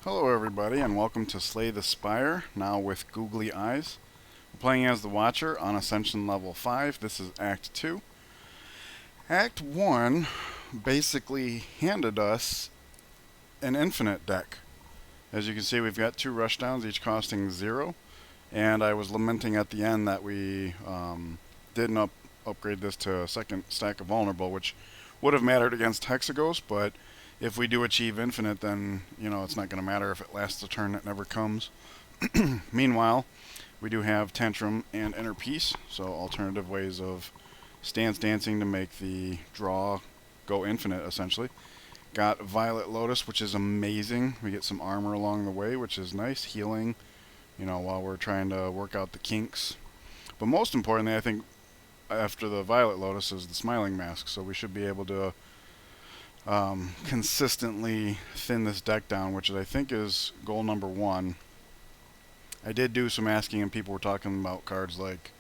Hello everybody and welcome to Slay the Spire, now with Googly Eyes. We're playing as the Watcher on Ascension level 5. This is Act 2. Act 1 basically handed us an infinite deck. As you can see, we've got 2 rushdowns, each costing 0. And I was lamenting at the end that we didn't upgrade this to a second stack of Vulnerable, which would have mattered against Hexaghost, but if we do achieve infinite, then, it's not going to matter if it lasts a turn that never comes. Meanwhile, we do have Tantrum and Inner Peace, so alternative ways of stance dancing to make the draw go infinite, essentially. Got Violet Lotus, which is amazing. We get some armor along the way, which is nice. Healing, while we're trying to work out the kinks. But most importantly, I think, after the Violet Lotus is the Smiling Mask, so we should be able to consistently thin this deck down, which I think is goal number 1. I did do some asking, and people were talking about cards like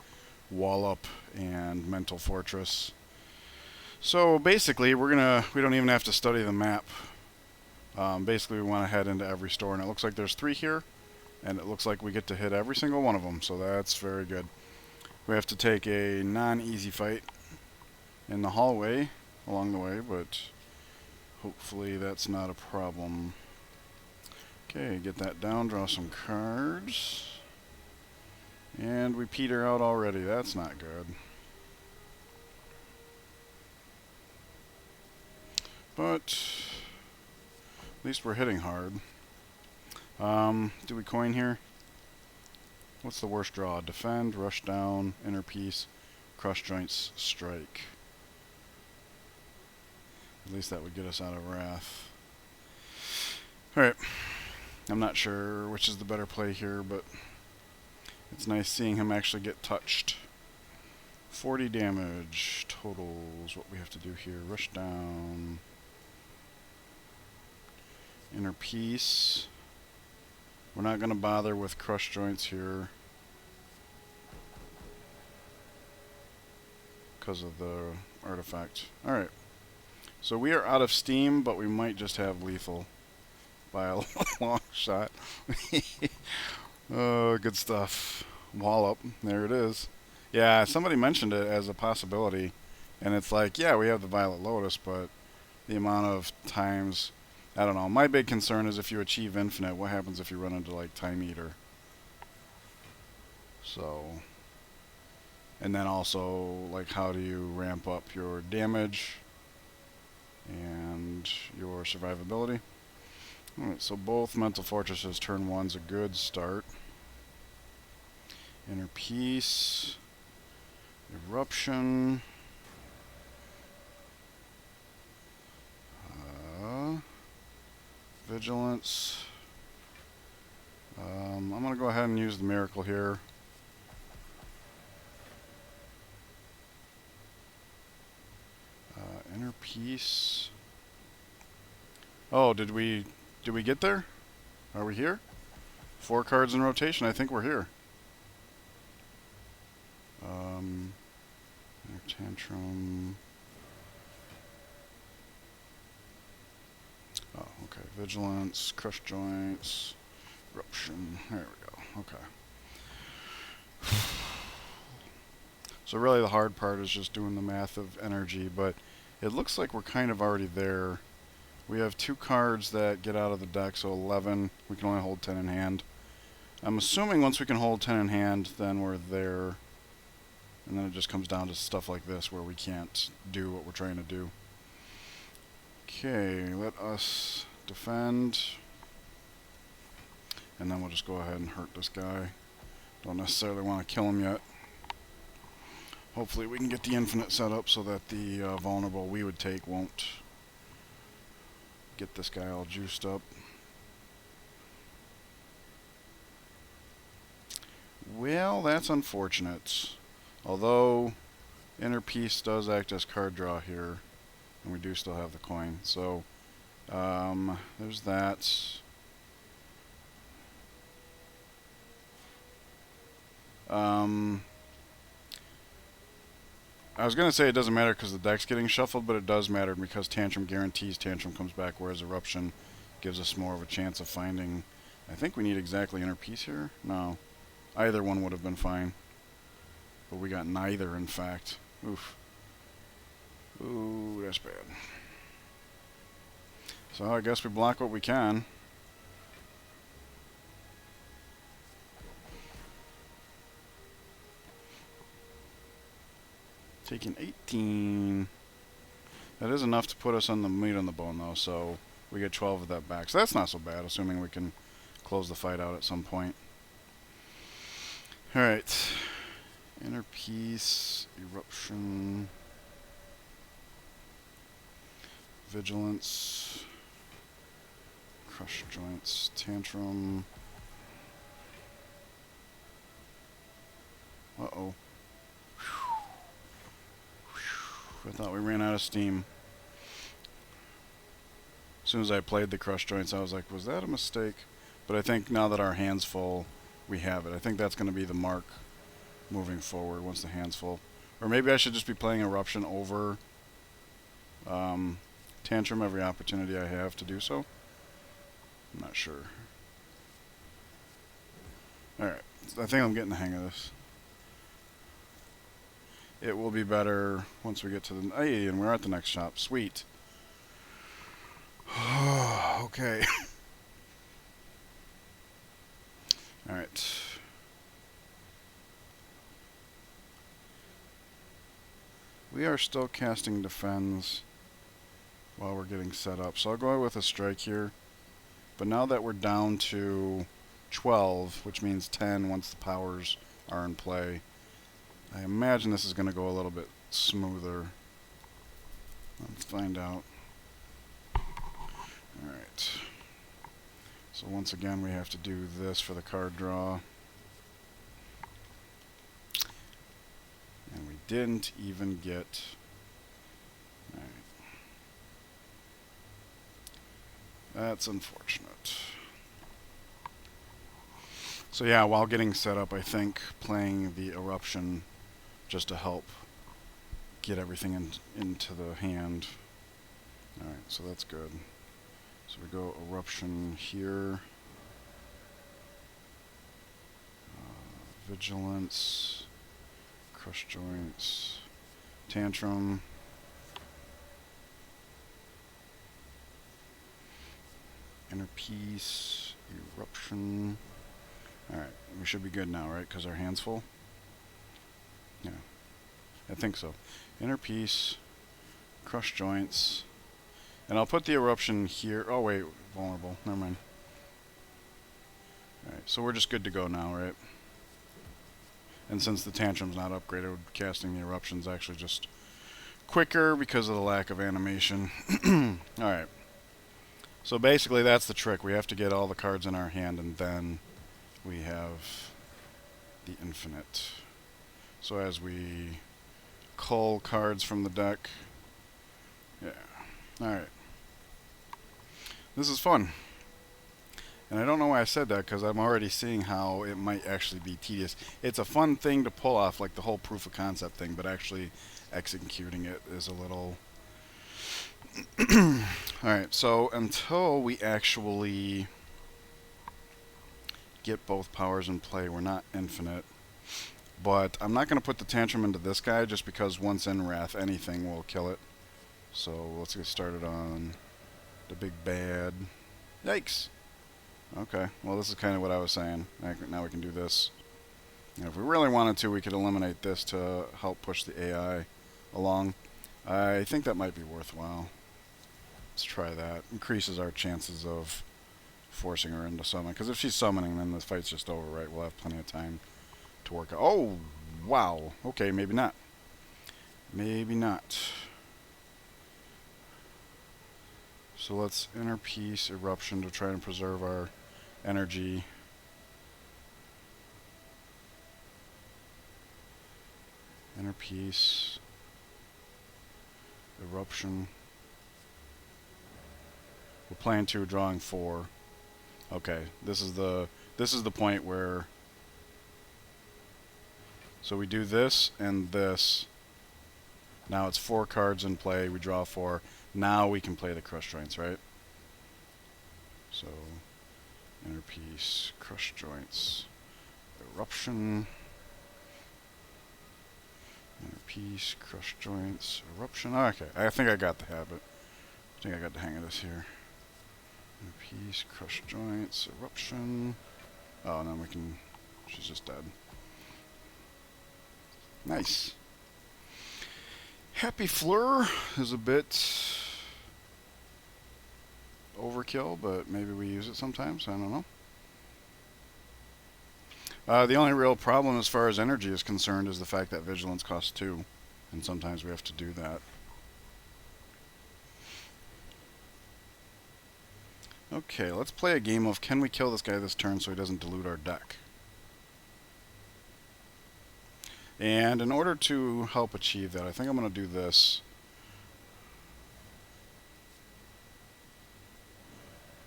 Wallop and Mental Fortress. So basically, we don't even have to study the map. Basically, we want to head into every store, and it looks like there's 3 here, and it looks like we get to hit every single one of them, so that's very good. We have to take a non-easy fight in the hallway along the way, but hopefully that's not a problem. Okay, get that down, draw some cards. And we peter out already. That's not good. But at least we're hitting hard. Do we coin here? What's the worst draw? Defend, rush down, inner peace, crush joints, strike. At least that would get us out of Wrath. Alright. I'm not sure which is the better play here, but it's nice seeing him actually get touched. 40 damage total is what we have to do here. Rush down. Inner Peace. We're not going to bother with crush joints here because of the artifact. Alright. So we are out of steam, but we might just have lethal by a long shot. Oh, good stuff. Wallop. There it is. Yeah, somebody mentioned it as a possibility, and it's like, yeah, we have the Violet Lotus, but the amount of times, I don't know. My big concern is if you achieve infinite, what happens if you run into, like, Time Eater? So, and then also, like, how do you ramp up your damage and your survivability? Alright, so both Mental Fortresses turn 1's a good start. Inner Peace, Eruption, Vigilance. I'm going to go ahead and use the Miracle here. Inner Peace. Oh, did we get there? Are we here? 4 cards in rotation. I think we're here. Tantrum. Oh, okay. Vigilance, Crush Joints, Eruption. There we go. Okay. So really the hard part is just doing the math of energy, but it looks like we're kind of already there. We have 2 cards that get out of the deck, so 11. We can only hold 10 in hand. I'm assuming once we can hold 10 in hand, then we're there. And then it just comes down to stuff like this where we can't do what we're trying to do. Okay, let us defend. And then we'll just go ahead and hurt this guy. Don't necessarily want to kill him yet. Hopefully we can get the infinite set up so that the vulnerable we would take won't get this guy all juiced up. Well, that's unfortunate. Although Inner Peace does act as card draw here, and we do still have the coin. So there's that. I was going to say it doesn't matter because the deck's getting shuffled, but it does matter because Tantrum guarantees Tantrum comes back, whereas Eruption Gives us more of a chance of finding... I think we need exactly inner peace here. No. Either one would have been fine. But we got neither, in fact. Oof. Ooh, that's bad. So I guess we block what we can. Taking 18. That is enough to put us on the meat on the bone, though, so we get 12 of that back. So that's not so bad, assuming we can close the fight out at some point. Alright. Inner peace, eruption, vigilance, crush joints, tantrum. Uh-oh. I thought we ran out of steam. As soon as I played the crush joints, I was like, was that a mistake? But I think now that our hand's full, we have it. I think that's going to be the mark moving forward once the hand's full. Or maybe I should just be playing Eruption over Tantrum every opportunity I have to do so. I'm not sure. Alright, I think I'm getting the hang of this. It will be better once we get to the... Hey, and we're at the next shop. Sweet. Okay. Alright. We are still casting defense while we're getting set up. So I'll go with a strike here. But now that we're down to 12, which means 10 once the powers are in play, I imagine this is going to go a little bit smoother. Let's find out. Alright. So once again we have to do this for the card draw. And we didn't even get... Alright. That's unfortunate. So yeah, while getting set up, I think playing the Eruption just to help get everything into the hand. Alright, so that's good. So we go Eruption here. Vigilance. Crush joints. Tantrum. Inner peace. Eruption. Alright, we should be good now, right? Because our hand's full? Yeah. I think so. Inner peace. Crush joints. And I'll put the Eruption here. Oh, wait. Vulnerable. Never mind. Alright, so we're just good to go now, right? And since the Tantrum's not upgraded, casting the Eruption's actually just quicker because of the lack of animation. Alright. So basically that's the trick. We have to get all the cards in our hand and then we have the infinite. So as we cull cards from the deck... Yeah. Alright. This is fun. And I don't know why I said that, because I'm already seeing how it might actually be tedious. It's a fun thing to pull off, like the whole proof of concept thing, but actually executing it is a little... Alright, so until we actually get both powers in play, we're not infinite. But I'm not going to put the Tantrum into this guy, just because once in Wrath, anything will kill it. So let's get started on the big bad. Yikes! Okay, well this is kind of what I was saying. Now we can do this. And if we really wanted to, we could eliminate this to help push the AI along. I think that might be worthwhile. Let's try that. Increases our chances of forcing her into summon. Because if she's summoning, then the fight's just over, right? We'll have plenty of time to work out. Oh, wow. Okay, maybe not. Maybe not. So let's inner peace Eruption to try and preserve our energy. Inner peace Eruption. We're playing 2, drawing 4. Okay, this is the point where... So we do this and this. Now it's 4 cards in play. We draw 4. Now we can play the crush joints, right? So inner piece, crush joints, eruption. Inner piece, crush joints, eruption. Oh, okay, I think I got the habit. I think I got the hang of this here. Inner piece, crush joints, eruption. Oh, and then we can... She's just dead. Nice. Happy Fleur is a bit overkill, but maybe we use it sometimes. I don't know. The only real problem as far as energy is concerned is the fact that vigilance costs 2, and sometimes we have to do that. Okay, let's play a game of can we kill this guy this turn so he doesn't dilute our deck. And in order to help achieve that, I think I'm going to do this.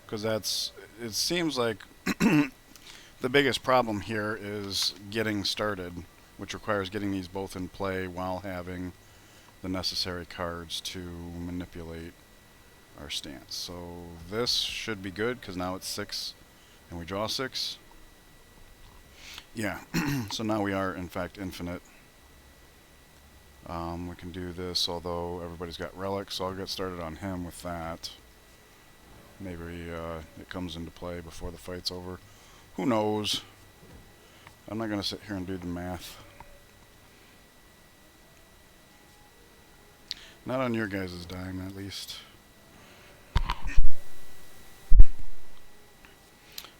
Because it seems like the biggest problem here is getting started, which requires getting these both in play while having the necessary cards to manipulate our stance. So this should be good because now it's 6 and we draw 6. Yeah, so now we are in fact infinite. We can do this, although everybody's got relics, so I'll get started on him with that. Maybe it comes into play before the fight's over. Who knows? I'm not going to sit here and do the math. Not on your guys' dime, at least.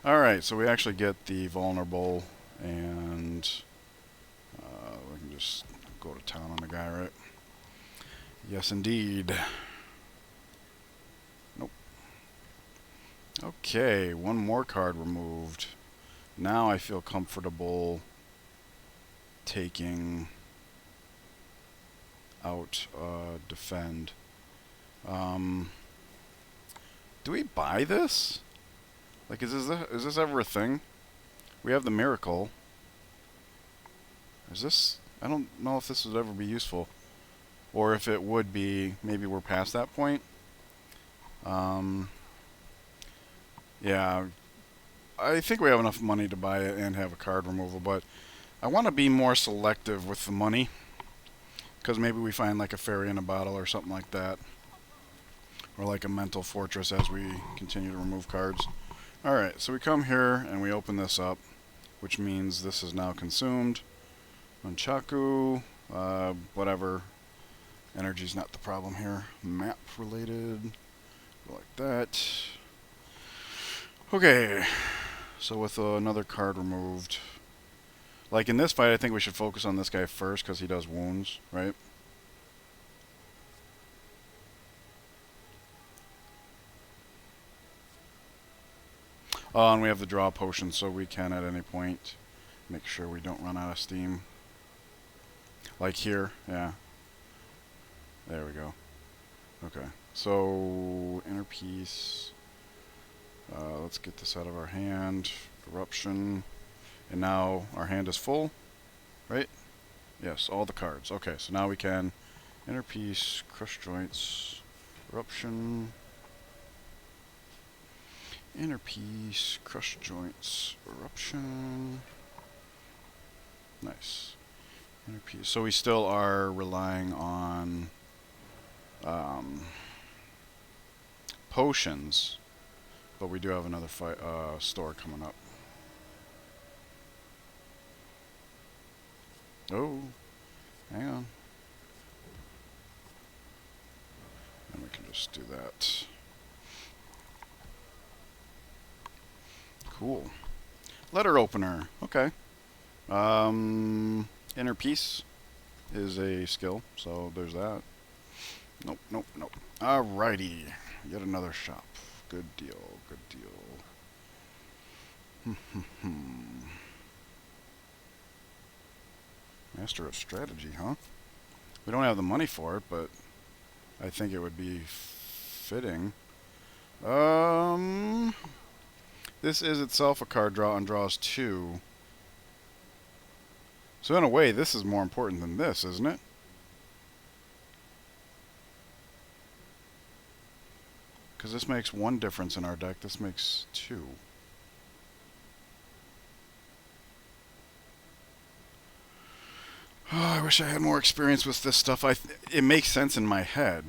Alright, so we actually get the vulnerable, and we can just go to town on the guy, right? Yes, indeed. Nope. Okay, one more card removed. Now I feel comfortable taking out defend. Do we buy this? Like, is this ever a thing? We have the miracle. Is this... I don't know if this would ever be useful. Or if it would be, maybe we're past that point. Yeah, I think we have enough money to buy it and have a card removal, but I want to be more selective with the money. Because maybe we find like a fairy in a bottle or something like that. Or like a mental fortress as we continue to remove cards. Alright, so we come here and we open this up, which means this is now consumed. Nunchaku, whatever. Energy's not the problem here. Map related. Go like that. Okay, so with another card removed. Like in this fight, I think we should focus on this guy first because he does wounds, right? Oh, and we have the draw potion, so we can at any point make sure we don't run out of steam. Like here, yeah. There we go. Okay, so inner piece. Let's get this out of our hand. Eruption. And now our hand is full, right? Yes, all the cards. Okay, so now we can inner piece, crush joints, eruption. Inner piece, crush joints, eruption. Nice. Inner piece. So we still are relying on potions, but we do have another fight, store coming up. Oh, hang on. And we can just do that. Cool. Letter opener. Okay. Inner piece is a skill, so there's that. Nope, nope, nope. Alrighty. Yet another shop. Good deal, good deal. Master of strategy, huh? We don't have the money for it, but I think it would be fitting. This is itself a card draw and draws 2. So in a way, this is more important than this, isn't it? Because this makes one difference in our deck. This makes two. Oh, I wish I had more experience with this stuff. It makes sense in my head.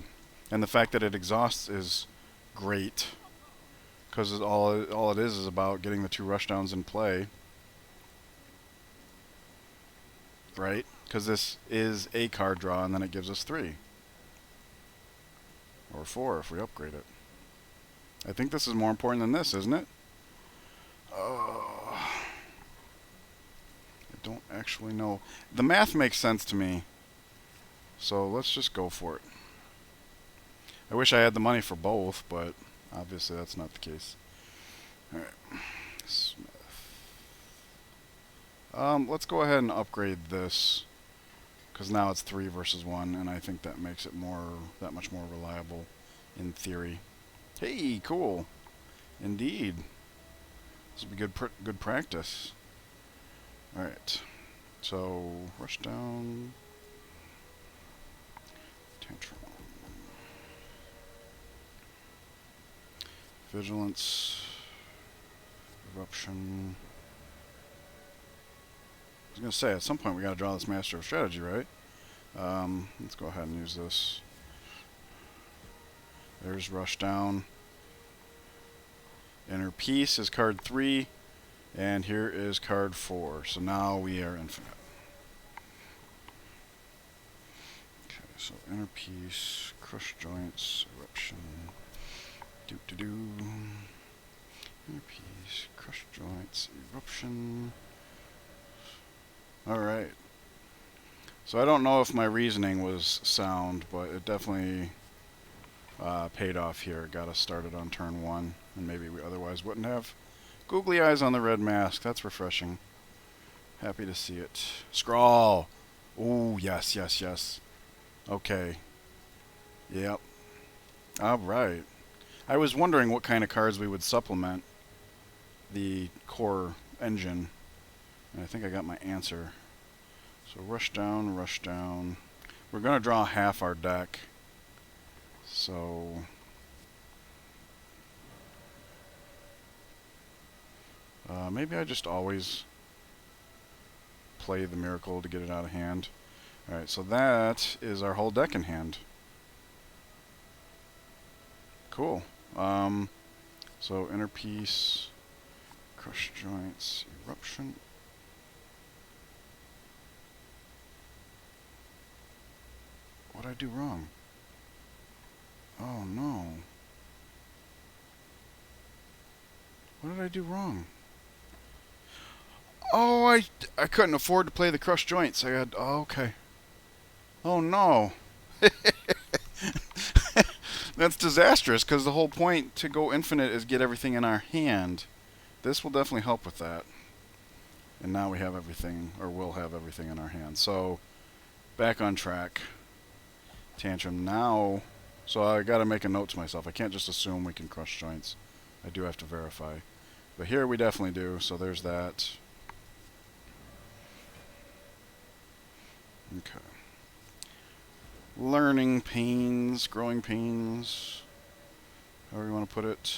And the fact that it exhausts is great. Because all it is about getting the 2 rushdowns in play. Right? Because this is a card draw, and then it gives us 3. Or 4 if we upgrade it. I think this is more important than this, isn't it? I don't actually know. The math makes sense to me. So let's just go for it. I wish I had the money for both, but obviously that's not the case. Alright. Smith. Let's go ahead and upgrade this. Because now it's 3 versus 1, and I think that makes it that much more reliable in theory. Hey, cool. Indeed. This will be good practice. Alright. So, rush down. Tantrum. Vigilance. Eruption. I was going to say, at some point we got to draw this Master of Strategy, right? Let's go ahead and use this. There's Rush Down. Inner Peace is card 3, and here is card 4. So now we are infinite. Okay, so Inner Peace, Crush Joints, Eruption. Inner Peace, Crush Joints, Eruption. Alright. So I don't know if my reasoning was sound, but it definitely paid off here. Got us started on turn 1, and maybe we otherwise wouldn't have. Googly Eyes on the red mask. That's refreshing. Happy to see it. Scrawl! Ooh, yes, yes, yes. Okay. Yep. Alright. I was wondering what kind of cards we would supplement the core engine. And I think I got my answer. So rush down, rush down. We're going to draw half our deck. So maybe I just always play the Miracle to get it out of hand. Alright, so that is our whole deck in hand. Cool. So Inner Peace, Crush Joints, Eruption. What did I do wrong? Oh no. What did I do wrong? Oh, I couldn't afford to play the Crush Joints. I had... Oh, okay. Oh no. That's disastrous, because the whole point to go infinite is get everything in our hand. This will definitely help with that. And now we have everything, or will have everything in our hand. So, back on track. Tantrum now. So I gotta make a note to myself. I can't just assume we can Crush Joints. I do have to verify. But here we definitely do, so there's that. Okay. Learning pains, growing pains, however you want to put it.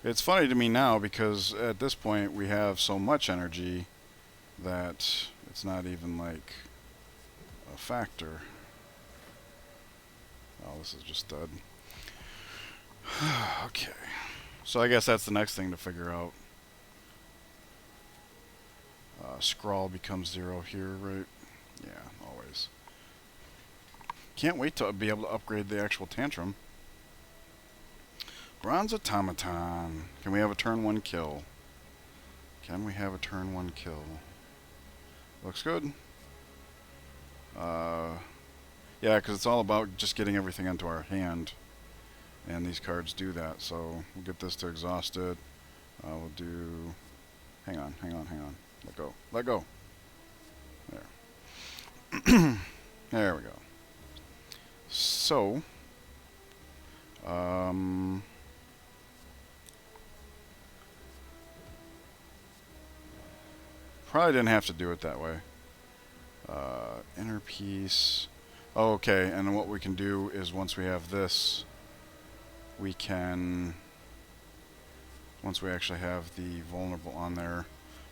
It's funny to me now because at this point we have so much energy that it's not even like a factor. Oh, this is just dud. Okay. So I guess that's the next thing to figure out. Scrawl becomes 0 here, right? Yeah, always. Can't wait to be able to upgrade the actual Tantrum. Bronze Automaton. Can we have a turn 1 kill? Can we have a turn 1 kill? Looks good. Yeah, because it's all about just getting everything into our hand. And these cards do that. So we'll get this to exhaust it. We'll do... Hang on. Let go. Let go. There. There we go. So... probably didn't have to do it that way. Inner Peace. Oh, okay, and what we can do is once we have this, we can, once we actually have the vulnerable on there,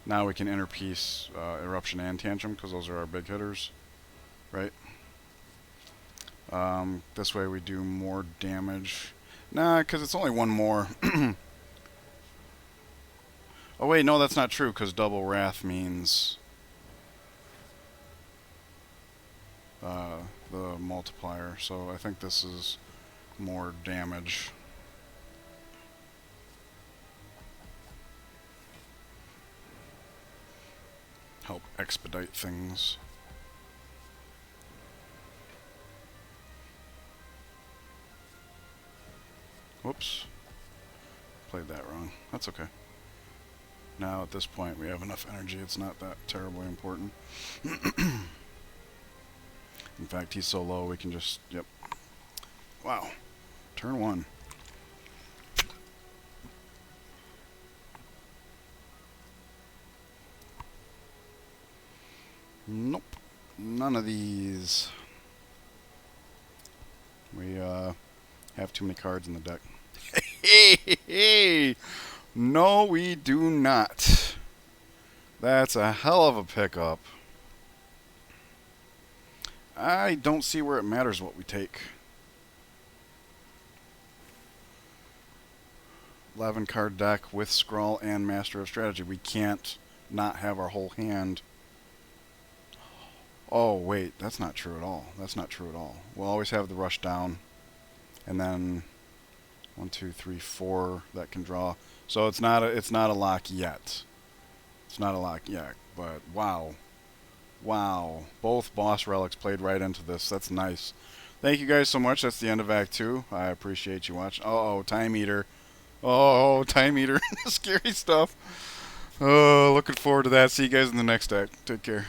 now we can interpiece Eruption and Tantrum, because those are our big hitters, right? This way we do more damage. Nah, because it's only one more. Oh wait, no, that's not true, because double Wrath means the multiplier, so I think this is more damage. Help expedite things. Whoops. Played that wrong. That's okay. Now at this point we have enough energy, it's not that terribly important. In fact, he's so low we can just, yep. Wow. Turn one. Nope. None of these. We have too many cards in the deck. No, we do not. That's a hell of a pickup. I don't see where it matters what we take. 11 card deck with Scrawl and Master of Strategy. We can't not have our whole hand. Oh, wait, that's not true at all. That's not true at all. We'll always have the rush down. And then 1, 2, 3, 4 that can draw. So it's not a lock yet. It's not a lock yet, but wow. Wow. Both boss relics played right into this. That's nice. Thank you guys so much. That's the end of Act 2. I appreciate you watching. Uh-oh, Time Eater. Oh, Time Eater. Scary stuff. Oh, looking forward to that. See you guys in the next act. Take care.